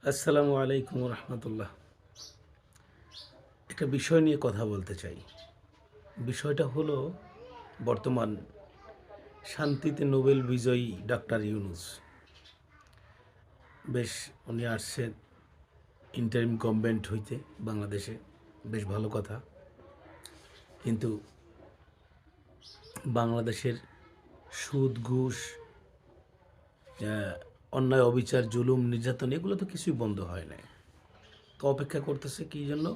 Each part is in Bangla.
আসসালামু আলাইকুম রহমতুল্লাহ। একটা বিষয় নিয়ে কথা বলতে চাই। বিষয়টা হলো বর্তমান শান্তিতে নোবেল বিজয়ী ডাক্তার ইউনূস। বেশ উনি আসছেন ইন্টারিম গভর্নমেন্ট হইতে বাংলাদেশে, বেশ ভালো কথা। কিন্তু বাংলাদেশের সুদ ঘুষ, অন্যায় অবিচার জুলুম নির্যাতন এগুলো তো কিছুই বন্ধ হয় নাই। তো অপেক্ষা করতেছে কী জন্য?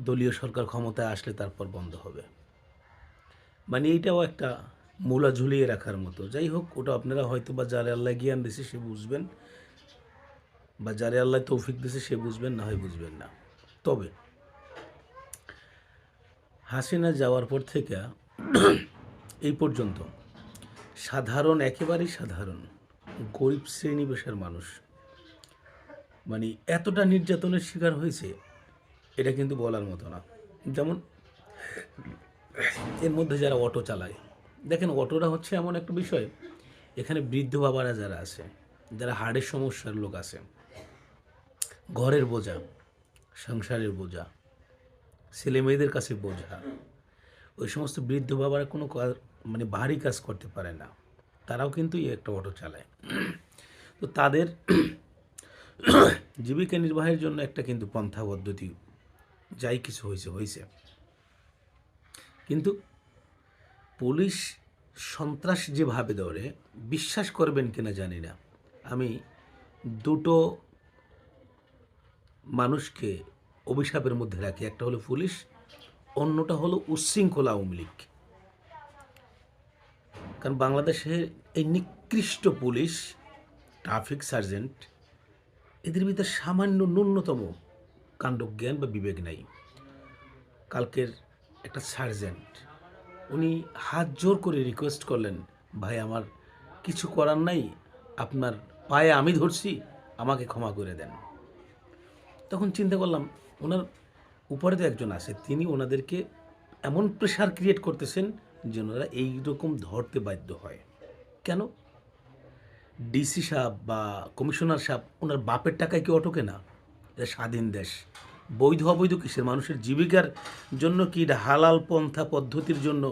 দলীয় সরকার ক্ষমতায় আসলে তারপর বন্ধ হবে। মানে এইটাও একটা মূলা ঝুলিয়ে রাখার মতো। যাই হোক, ওটা আপনারা হয়তো বা যারে আল্লাহ জ্ঞান দিছে সে বুঝবেন, বা যারে আল্লাহ তৌফিক দিছে সে বুঝবেন, না হয় বুঝবেন না। তবে হাসিনা যাওয়ার পর থেকে এই পর্যন্ত সাধারণ, একেবারেই সাধারণ গরিব শ্রেণী পেশার মানুষ মানে এতটা নির্যাতনের শিকার হয়েছে, এটা কিন্তু বলার মতো না। যেমন এর মধ্যে যারা অটো চালায়, দেখেন অটোটা হচ্ছে এমন একটা বিষয়, এখানে বৃদ্ধ বাবারা যারা আছে, যারা হার্টের সমস্যার লোক আছে, ঘরের বোঝা, সংসারের বোঝা, ছেলে মেয়েদের কাছে বোঝা, ওই সমস্ত বৃদ্ধ বাবারা কোনো মানে ভারী কাজ করতে পারে না, তারাও কিন্তু এই একটা অটো চালায়। তো তাদের জীবিকা নির্বাহের জন্য একটা কিন্তু পন্থা পদ্ধতি, যাই কিছু হয়েছে হয়েছে। কিন্তু পুলিশ সন্ত্রাস যেভাবে ধরে, বিশ্বাস করবেন কিনা জানি না, আমি দুটো মানুষকে অভিশাপের মধ্যে রাখি। একটা হলো পুলিশ, অন্যটা হলো উচ্ছৃঙ্খল আওয়ামী লীগ। কারণ বাংলাদেশের এই নিকৃষ্ট পুলিশ, ট্রাফিক সার্জেন্ট, এদের ভিতরে সামান্য ন্যূনতম কাণ্ডজ্ঞান বা বিবেক নাই। কালকের একটা সার্জেন্ট, উনি হাত জোর করে রিকোয়েস্ট করলেন, ভাই আমার কিছু করার নাই, আপনার পায়ে আমি ধরছি, আমাকে ক্ষমা করে দেন। তখন চিন্তা করলাম, ওনার উপরে তো একজন আছে, তিনি ওনাদেরকে এমন প্রেশার ক্রিয়েট করতেছেন যে ওনারা এইরকম ধরতে বাধ্য হয়। কেন? ডিসি সাহেব বা কমিশনার সাহেব ওনার বাপের টাকায় কি অটোকে না? এটা স্বাধীন দেশ। বৈধ অবৈধ কিসের? মানুষের জীবিকার জন্য কি এটা হালাল পন্থা পদ্ধতির জন্য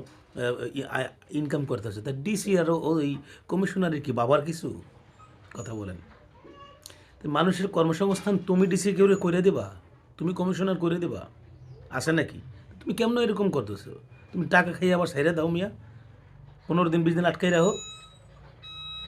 ইনকাম করতেছে। তা ডিসি আর ওই কমিশনারের কি বাবার কিছু? কথা বলেন। মানুষের কর্মসংস্থান তুমি ডিসি কেউ করে দেবা, তুমি কমিশনার করে দেবা, আসে নাকি? তুমি কেমন এরকম করতেছো? তুমি টাকা খাইয়ে আবার সাইরে দাও মিয়া, 15 দিন 20 দিন আটকাই রাখো।